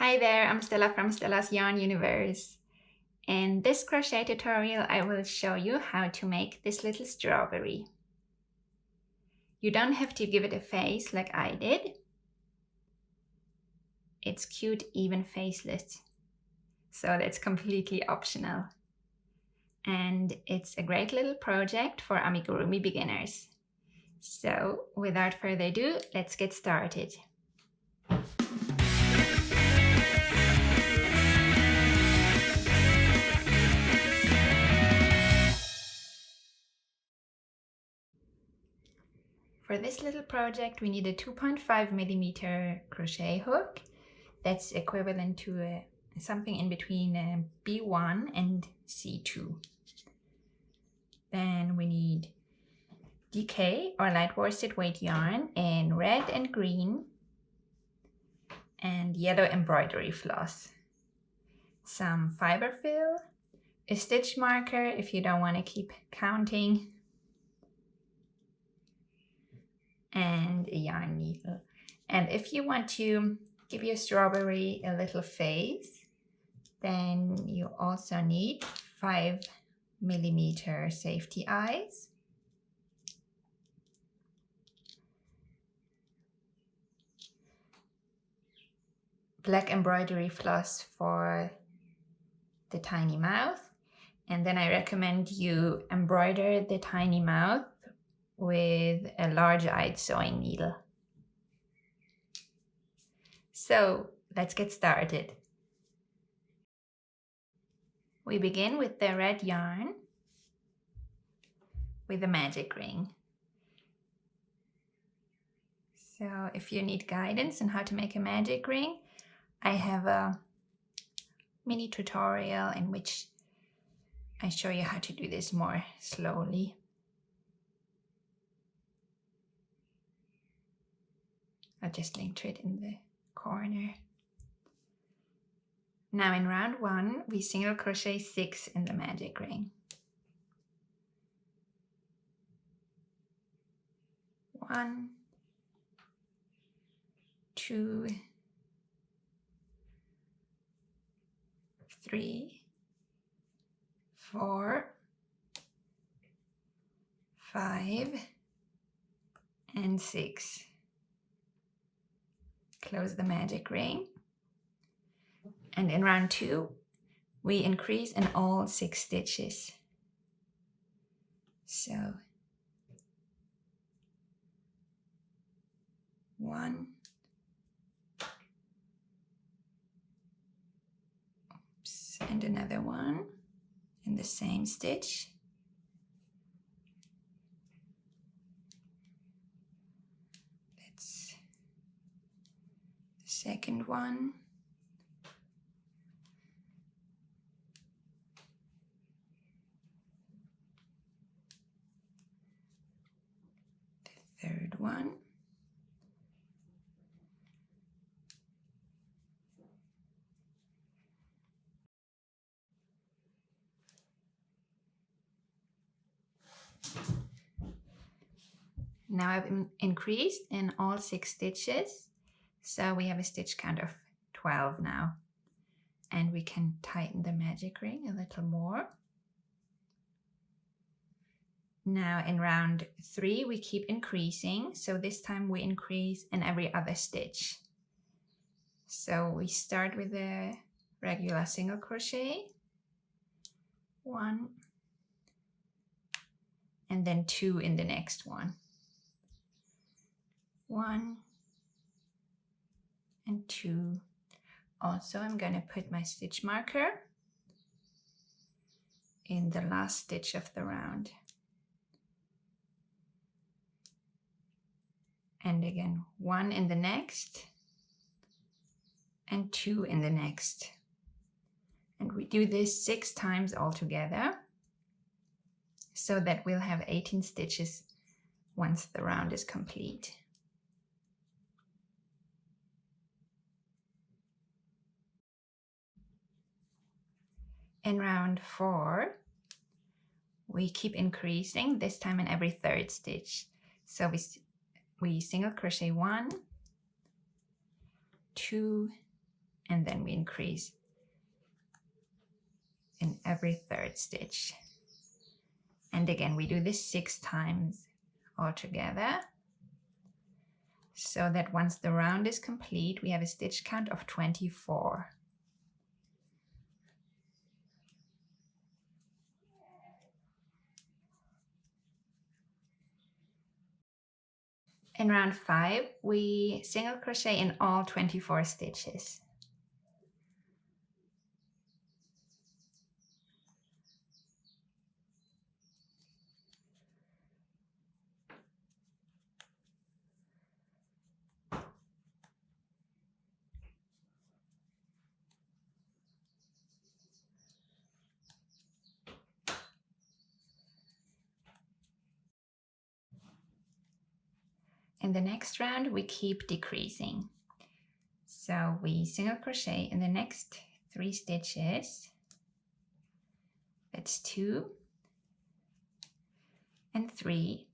Hi there, I'm Stella from Stella's Yarn Universe. In this crochet tutorial I will show you how to make this little strawberry. You don't have to give it a face like I did. It's cute even faceless, so that's completely optional. And it's a great little project for amigurumi beginners. So without further ado, let's get started. For this little project we need a 2.5mm crochet hook that's equivalent to something in between B1 and C2. Then we need DK or light worsted weight yarn in red and green, and yellow embroidery floss, some fiber fill, a stitch marker if you don't want to keep counting, and a yarn needle. And if you want to give your strawberry a little face, then you also need 5mm safety eyes, black embroidery floss for the tiny mouth, and then I recommend you embroider the tiny mouth with a large-eyed sewing needle. So let's get started. We begin with the red yarn with a magic ring. So if you need guidance on how to make a magic ring, I have a mini tutorial in which I show you how to do this more slowly. I'll just link to it in the corner. Now in round 1, we single crochet 6 in the magic ring. 1, 2, 3, 4, 5, and 6. Close the magic ring. And in round 2, we increase in all 6 stitches. So 1, oops, and another one in the same stitch. That's the second one. Third one, now I've increased in all 6 stitches, so we have a stitch count of 12 now, and we can tighten the magic ring a little more. Now in round 3 we keep increasing, so this time we increase in every other stitch. So we start with a regular single crochet, 1, and then 2 in the next one, 1 and 2. Also I'm going to put my stitch marker in the last stitch of the round. And again 1 in the next and 2 in the next. And we do this 6 times altogether, so that we'll have 18 stitches once the round is complete. In round 4, we keep increasing, this time in every 3rd stitch. So we single crochet 1, 2, and then we increase in every third stitch. And again, we do this 6 times all together, so that once the round is complete, we have a stitch count of 24. In round 5, we single crochet in all 24 stitches. In the next round, we keep decreasing. So we single crochet in the next 3 stitches. That's 2 and 3.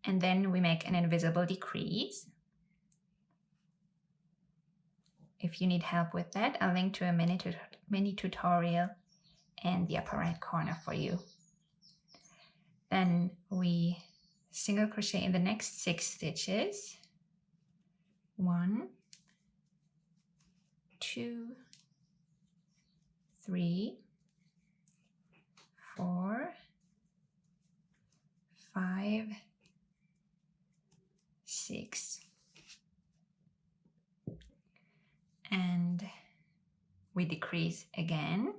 And then we make an invisible decrease. If you need help with that, I'll link to a mini tutorial in the upper right corner for you. Then we single crochet in the next 6 stitches. 1, 2, 3, 4, 5, 6. And we decrease again.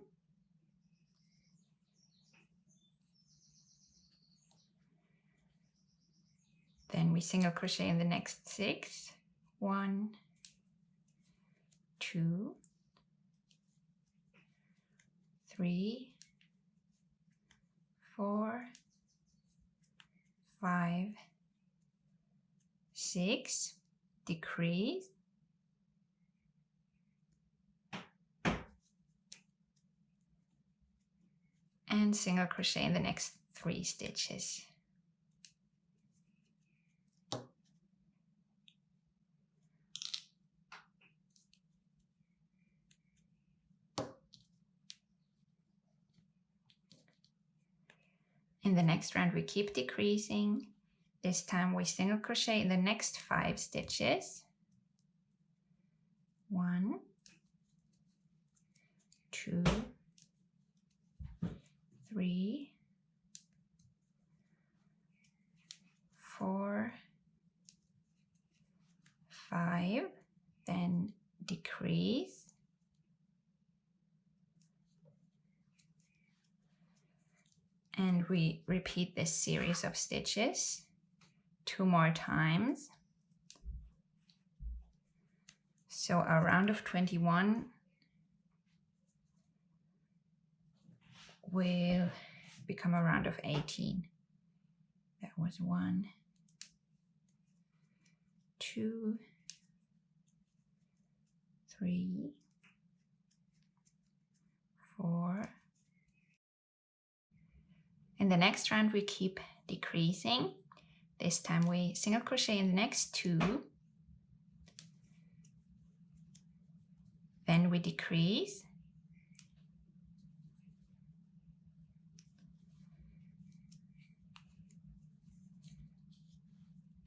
Then we single crochet in the next 6. 1, 2, 3, 4, 5, 6, decrease, and single crochet in the next 3 stitches. In the next round, we keep decreasing. This time we single crochet in the next 5 stitches. 1, 2, 3, 4, 5, then decrease. And we repeat this series of stitches 2 more times. So our round of 21 will become a round of 18. That was 1, 2, 3, 4. In the next round, we keep decreasing. This time we single crochet in the next 2. Then we decrease.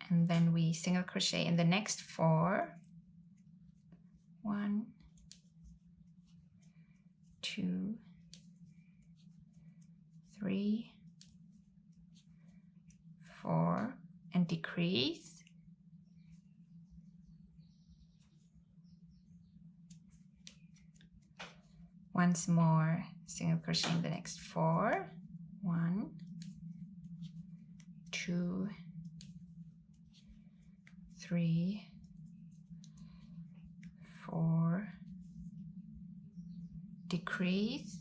And then we single crochet in the next 4. 1, 2, 3, 4, and decrease. Once more, single crochet in the next 4. 1, 2, 3, 4, decrease.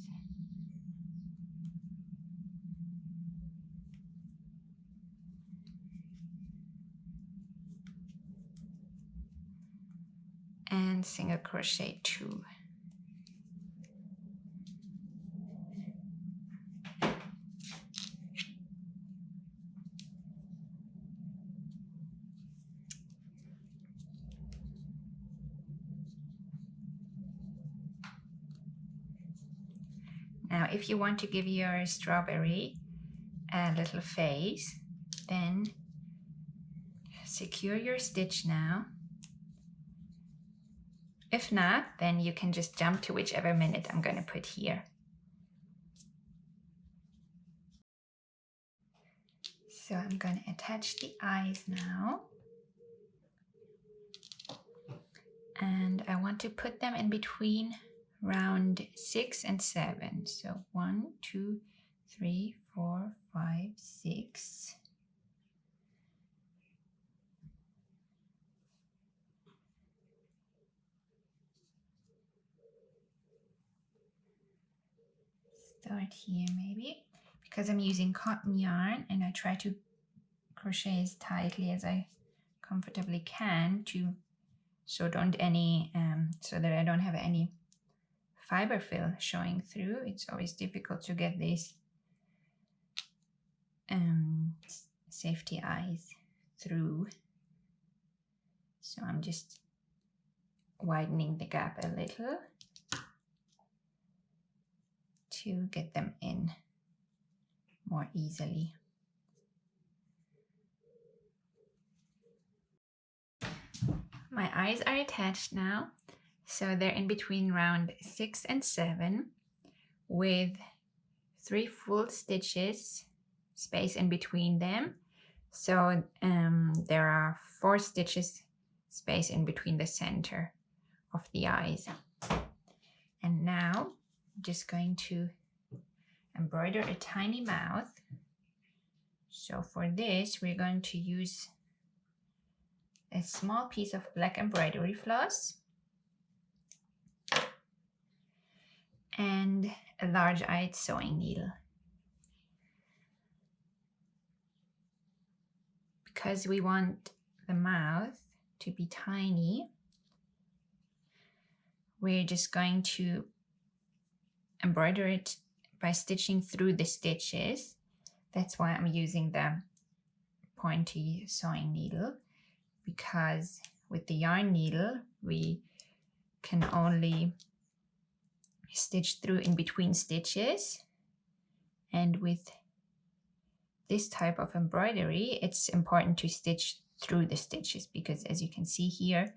And single crochet 2. Now, if you want to give your strawberry a little face, then secure your stitch now. If not, then you can just jump to whichever minute I'm going to put here. So I'm going to attach the eyes now. And I want to put them in between round 6 and 7. So 1, 2, 3, 4, 5, 6. Start here maybe, because I'm using cotton yarn and I try to crochet as tightly as I comfortably can so that I don't have any fiber fill showing through. It's always difficult to get these safety eyes through. So I'm just widening the gap a little to get them in more easily. My eyes are attached now, so they're in between round 6 and 7 with 3 full stitches space in between them. So there are 4 stitches space in between the center of the eyes. And now I'm just going to embroider a tiny mouth. So for this, we're going to use a small piece of black embroidery floss and a large-eyed sewing needle. Because we want the mouth to be tiny, we're just going to embroider it by stitching through the stitches. That's why I'm using the pointy sewing needle, because with the yarn needle we can only stitch through in between stitches, and with this type of embroidery it's important to stitch through the stitches, because as you can see here,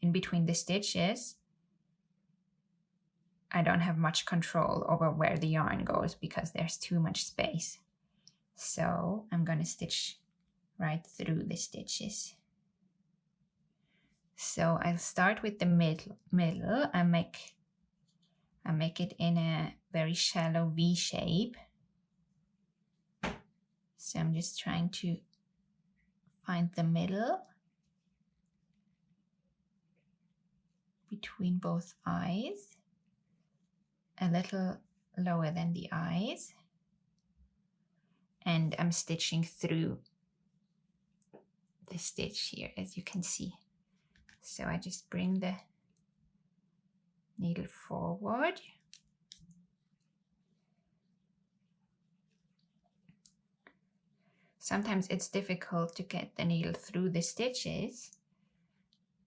in between the stitches I don't have much control over where the yarn goes because there's too much space. So I'm going to stitch right through the stitches. So I'll start with the middle. I make it in a very shallow V shape. So I'm just trying to find the middle between both eyes, a little lower than the eyes, and I'm stitching through the stitch here, as you can see. So I just bring the needle forward. Sometimes it's difficult to get the needle through the stitches.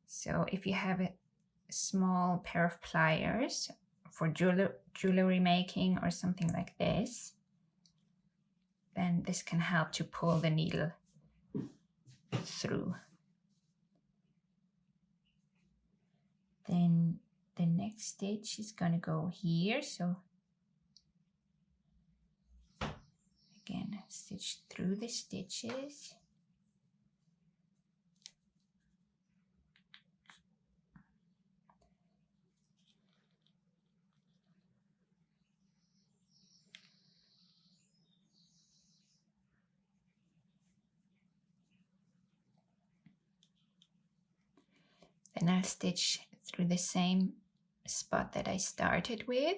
So if you have a small pair of pliers for jewelry making or something like this, then this can help to pull the needle through. Then the next stitch is going to go here. So again, stitch through the stitches. Then I'll stitch through the same spot that I started with.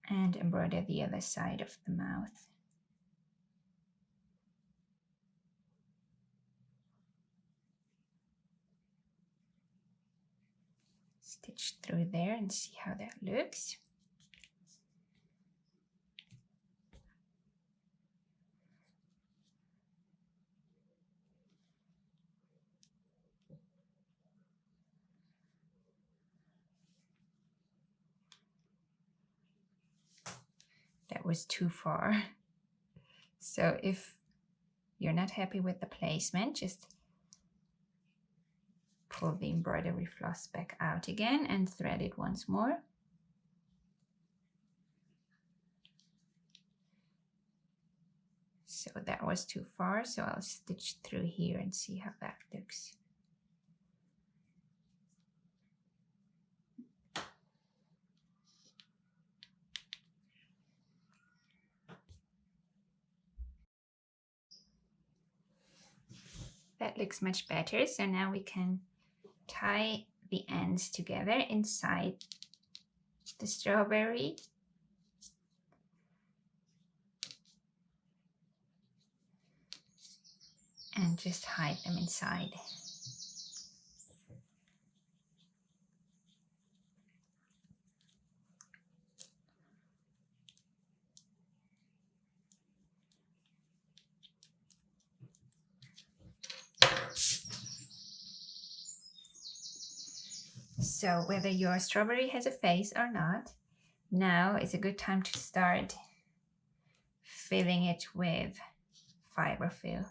And embroider the other side of the mouth. Stitch through there and see how that looks. was too far. So if you're not happy with the placement, just pull the embroidery floss back out again and thread it once more. So that was too far, so I'll stitch through here and see how that looks. That looks much better, so now we can tie the ends together inside the strawberry. And just hide them inside. So whether your strawberry has a face or not, now is a good time to start filling it with fiber fill.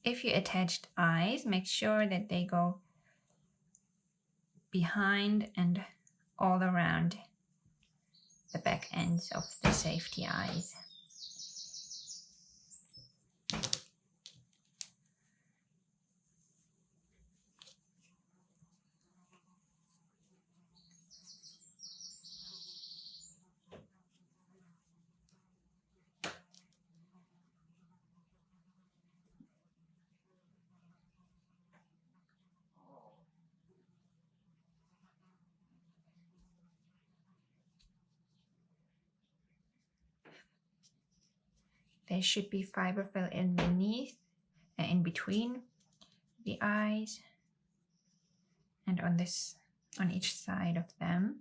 If you attached eyes, make sure that they go behind and all around the back ends of the safety eyes. There should be fiber fill in between the eyes and on each side of them.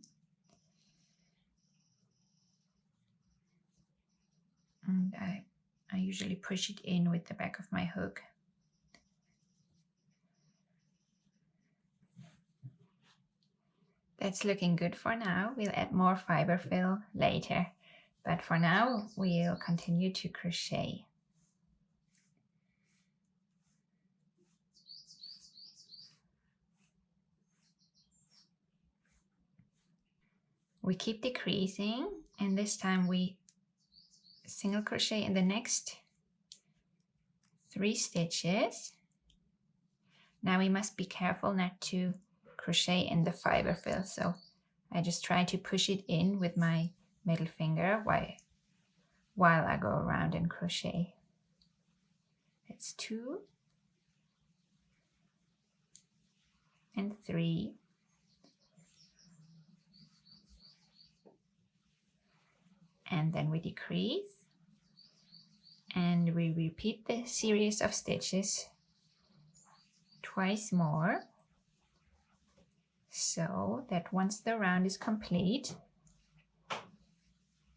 And I usually push it in with the back of my hook. That's looking good for now. We'll add more fiber fill later, but for now we'll continue to crochet. We keep decreasing, and this time we single crochet in the next 3 stitches. Now we must be careful not to crochet in the fiber fill, so I just try to push it in with my middle finger while I go around and crochet. That's 2 and 3. And then we decrease and we repeat the series of stitches twice more, so that once the round is complete,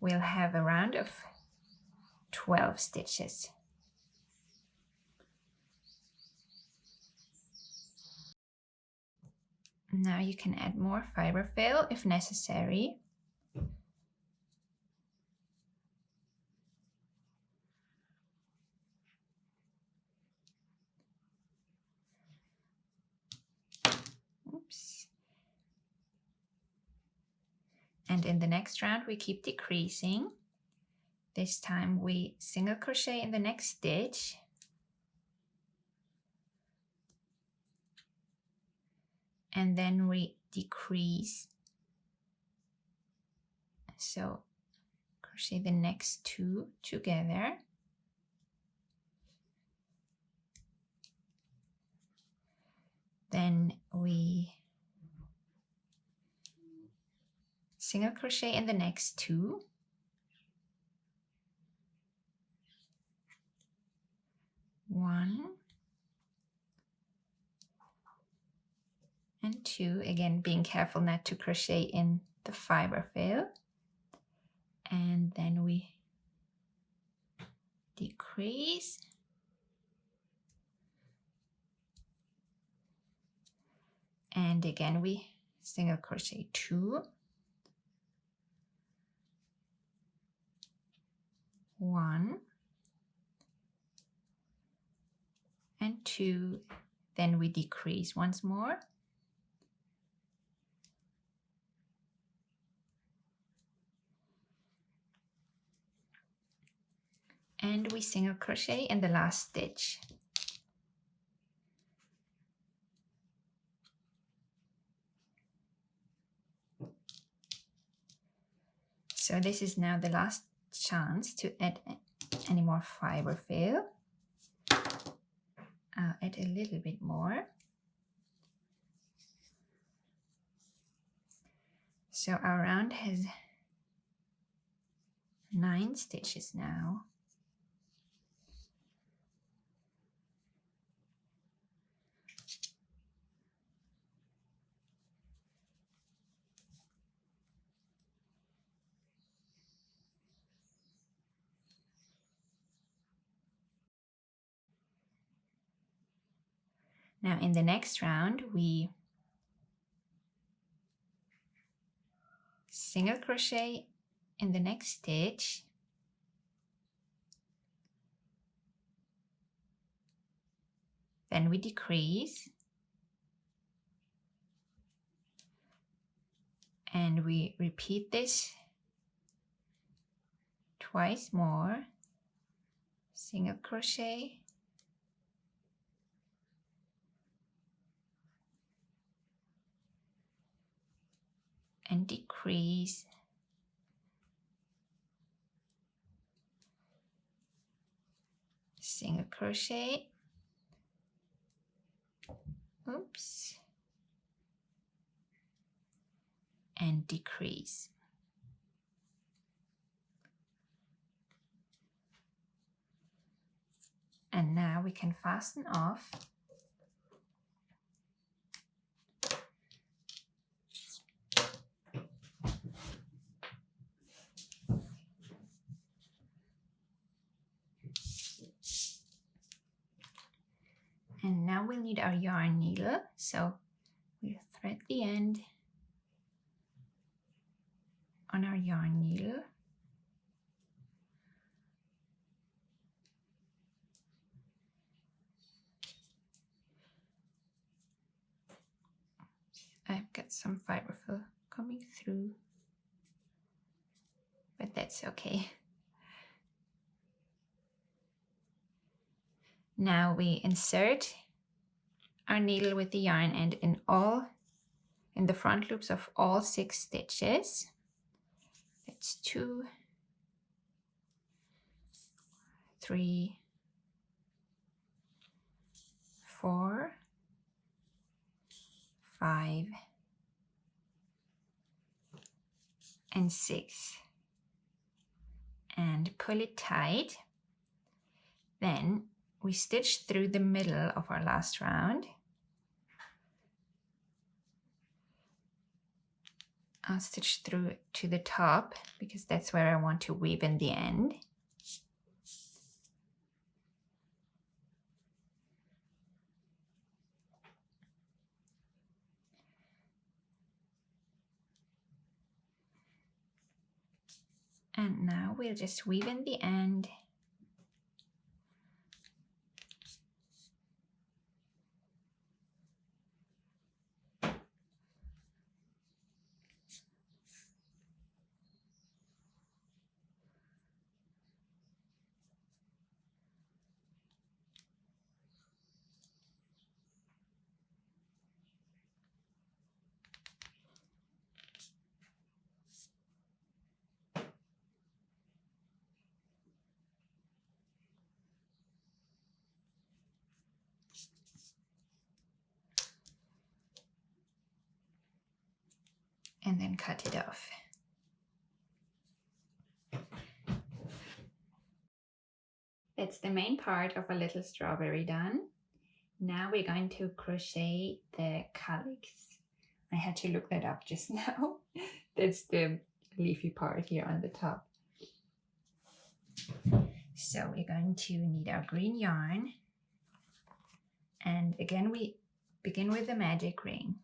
we'll have a round of 12 stitches. Now you can add more fiber fill if necessary. Oops. And in the next round we keep decreasing. This time we single crochet in the next stitch. And then we decrease. So crochet the next 2 together. Then we single crochet in the next 2. One and 2, again being careful not to crochet in the fiber fill, and then we decrease and again we single crochet 2, 1 and 2, then we decrease once more, and we single crochet in the last stitch. So this is now the last chance to add any more fiber fill. I'll add a little bit more. So our round has 9 stitches now. Now in the next round, we single crochet in the next stitch, then we decrease, and we repeat this twice more, single crochet, and decrease, single crochet, oops, and decrease. And now we can fasten off. And now we'll need our yarn needle, so we'll thread the end on our yarn needle. I've got some fiber fill coming through, but that's okay. Now we insert our needle with the yarn end in the front loops of all 6 stitches. That's 2, 3, 4, 5, and 6. And pull it tight. Then we stitch through the middle of our last round. I'll stitch through to the top because that's where I want to weave in the end. And now we'll just weave in the end. And then cut it off. That's the main part of a little strawberry done. Now we're going to crochet the calyx. I had to look that up just now. That's the leafy part here on the top. So we're going to need our green yarn. And again, we begin with the magic ring.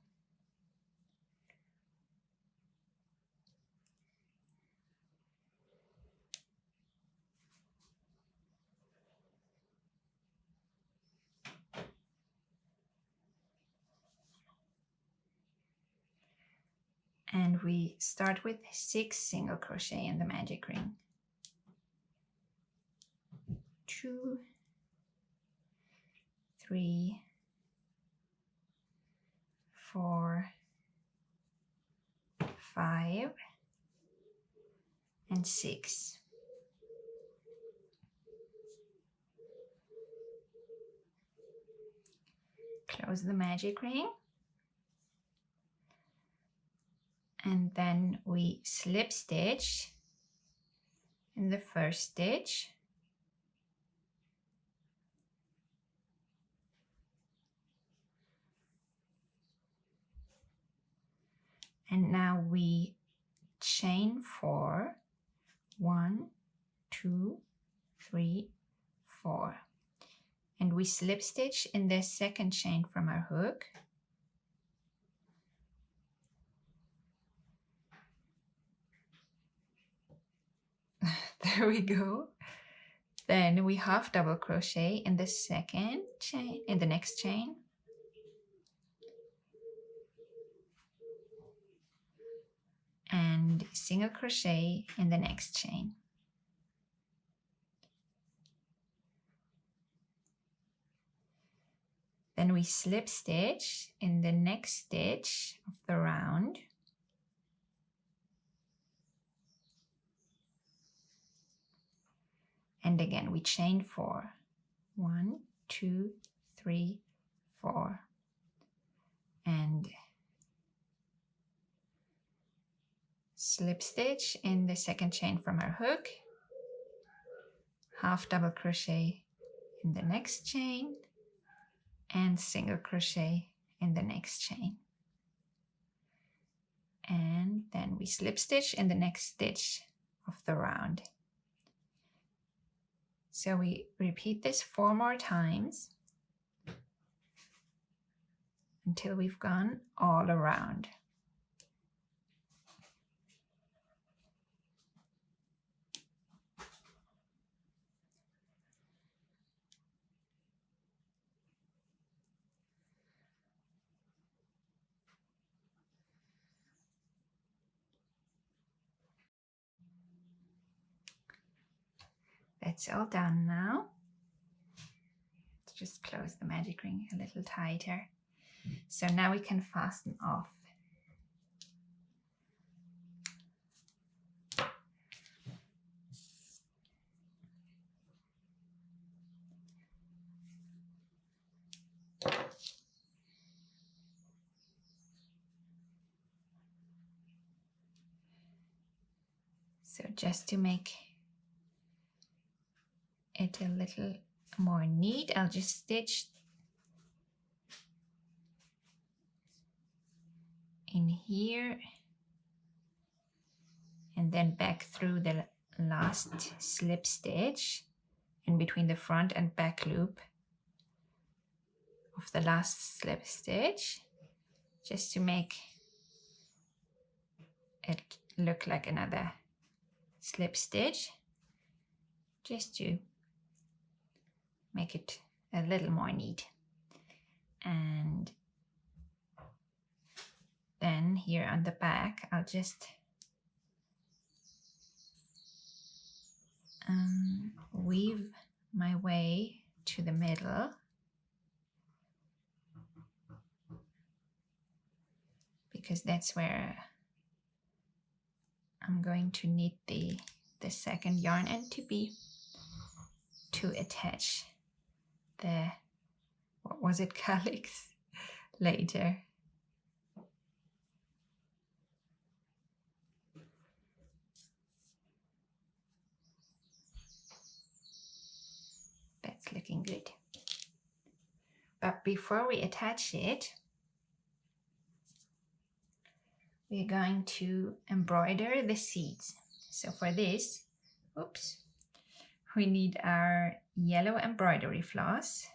and we start with 6 single crochet in the magic ring. 2, 3, 4, 5, and 6. Close the magic ring, and then we slip stitch in the first stitch, and now we chain 4, 1, 2, 3, 4. And we slip stitch in the second chain from our hook. There we go. Then we half double crochet in the second chain, in the next chain. And single crochet in the next chain. Then we slip stitch in the next stitch of the round. And again, we chain 4. 1, 2, 3, 4. And slip stitch in the second chain from our hook. Half double crochet in the next chain. And single crochet in the next chain. And then we slip stitch in the next stitch of the round. So we repeat this 4 more times until we've gone all around. That's all done now. Let's just close the magic ring a little tighter. So now we can fasten off. So just to make it a little more neat, I'll just stitch in here and then back through the last slip stitch in between the front and back loop of the last slip stitch, just to make it look like another slip stitch, just to make it a little more neat. And then here on the back, I'll just weave my way to the middle, because that's where I'm going to need the second yarn end to attach the, what was it, calyx later. That's looking good. But before we attach it, we're going to embroider the seeds. So for this, oops, we need our yellow embroidery floss.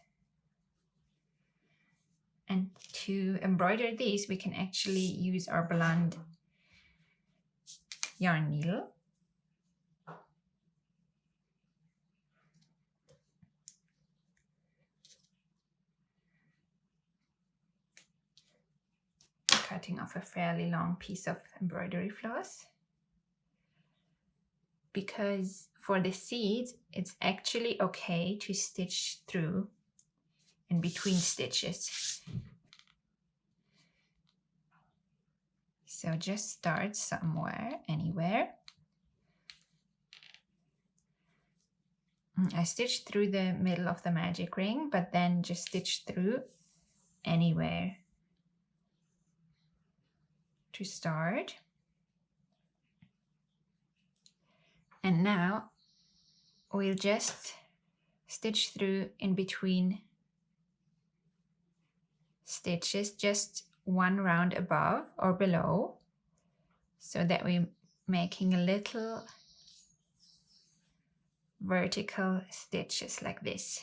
And to embroider these, we can actually use our blonde yarn needle. cutting off a fairly long piece of embroidery floss, because for the seeds it's actually okay to stitch through in between stitches. So just start somewhere, anywhere. I stitched through the middle of the magic ring, but then just stitch through anywhere to start. And now we'll just stitch through in between stitches, just one round above or below, so that we're making a little vertical stitches like this.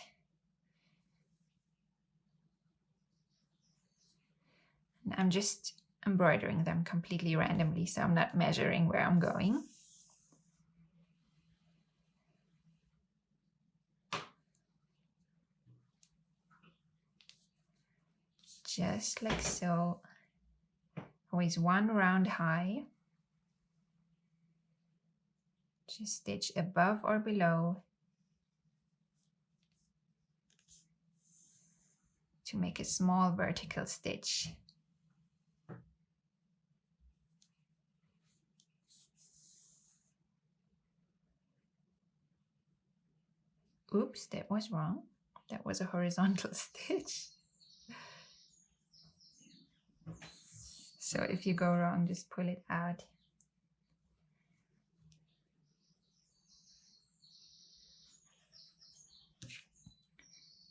And I'm just embroidering them completely randomly, so I'm not measuring where I'm going. Just like so, always one round high. Just stitch above or below to make a small vertical stitch. Oops, that was wrong. That was a horizontal stitch. So if you go wrong, just pull it out.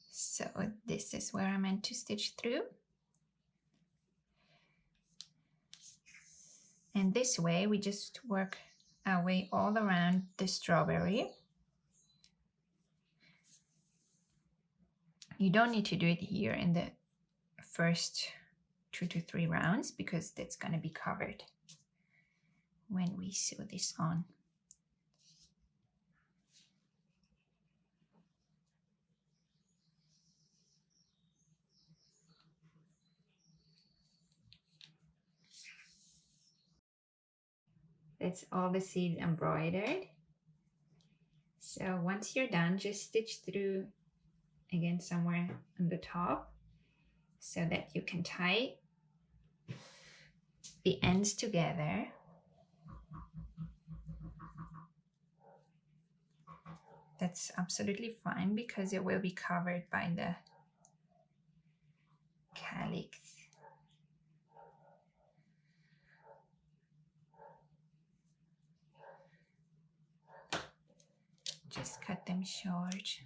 So this is where I meant to stitch through. And this way we just work our way all around the strawberry. You don't need to do it here in the first 2 to 3 rounds, because that's going to be covered when we sew this on. That's all the seeds embroidered. So once you're done, just stitch through again somewhere on the top so that you can tie the ends together. That's absolutely fine because it will be covered by the calyx. Just cut them short.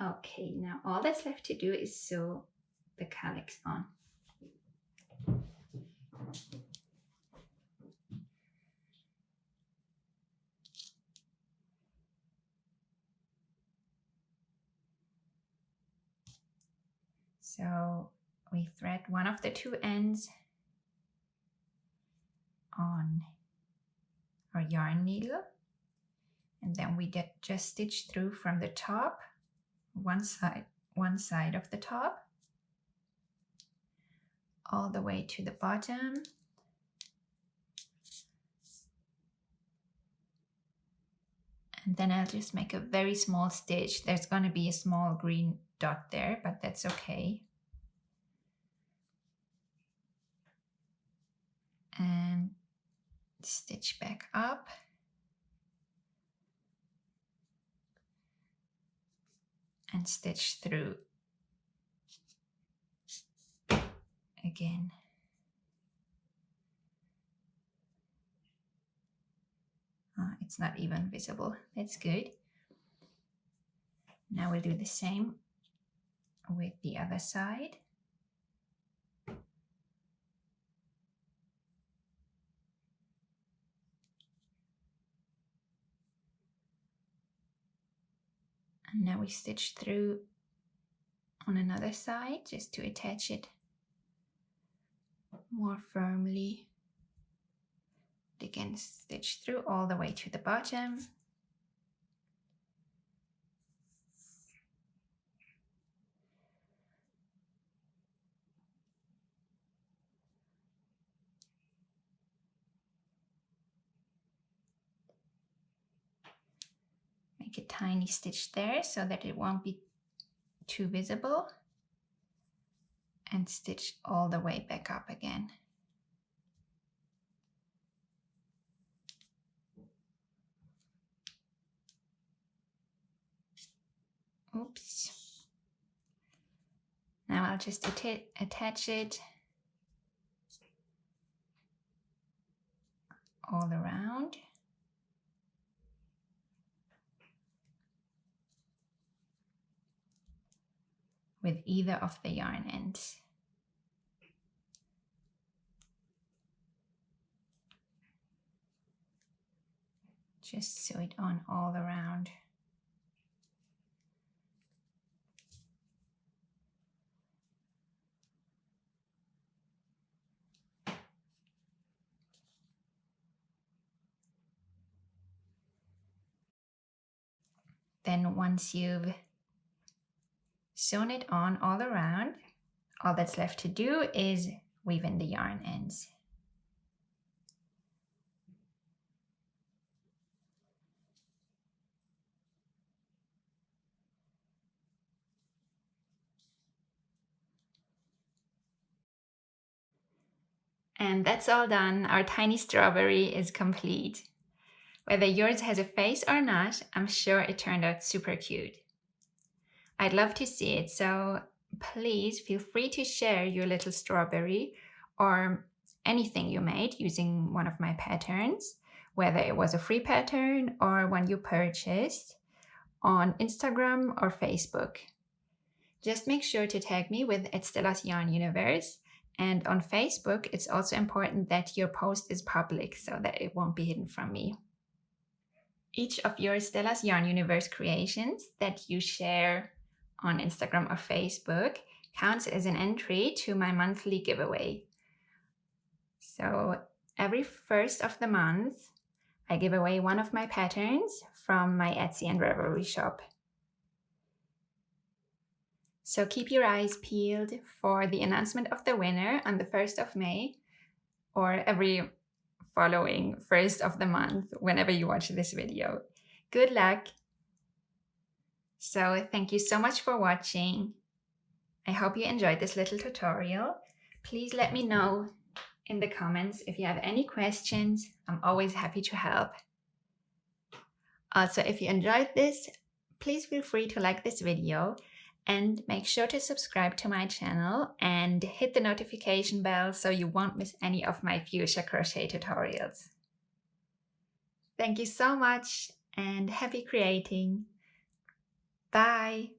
Okay, now all that's left to do is sew the calyx on. So we thread one of the 2 ends on our yarn needle, and then we just stitch through from the top, one side of the top, all the way to the bottom. And then I'll just make a very small stitch. There's going to be a small green dot there, but that's okay. And stitch back up. And stitch through again. It's not even visible. That's good. Now we'll do the same with the other side. And now we stitch through on another side just to attach it more firmly. Again, stitch through all the way to the bottom. Make a tiny stitch there so that it won't be too visible, and stitch all the way back up again. Oops. Now I'll just attach it all around. With either of the yarn ends. Just sew it on all around. Then once you've sewn it on all around, all that's left to do is weave in the yarn ends. And that's all done. Our tiny strawberry is complete. Whether yours has a face or not, I'm sure it turned out super cute. I'd love to see it, so please feel free to share your little strawberry or anything you made using one of my patterns, whether it was a free pattern or one you purchased, on Instagram or Facebook. Just make sure to tag me with @Stella's Yarn Universe, and on Facebook it's also important that your post is public so that it won't be hidden from me. Each of your Stella's Yarn Universe creations that you share on Instagram or Facebook counts as an entry to my monthly giveaway. So every first of the month, I give away one of my patterns from my Etsy and Ravelry shop. So keep your eyes peeled for the announcement of the winner on the 1st of May, or every following 1st of the month whenever you watch this video. Good luck! So thank you so much for watching. I hope you enjoyed this little tutorial. Please let me know in the comments if you have any questions. I'm always happy to help. Also, if you enjoyed this, please feel free to like this video and make sure to subscribe to my channel and hit the notification bell so you won't miss any of my fuchsia crochet tutorials. Thank you so much and happy creating! Bye!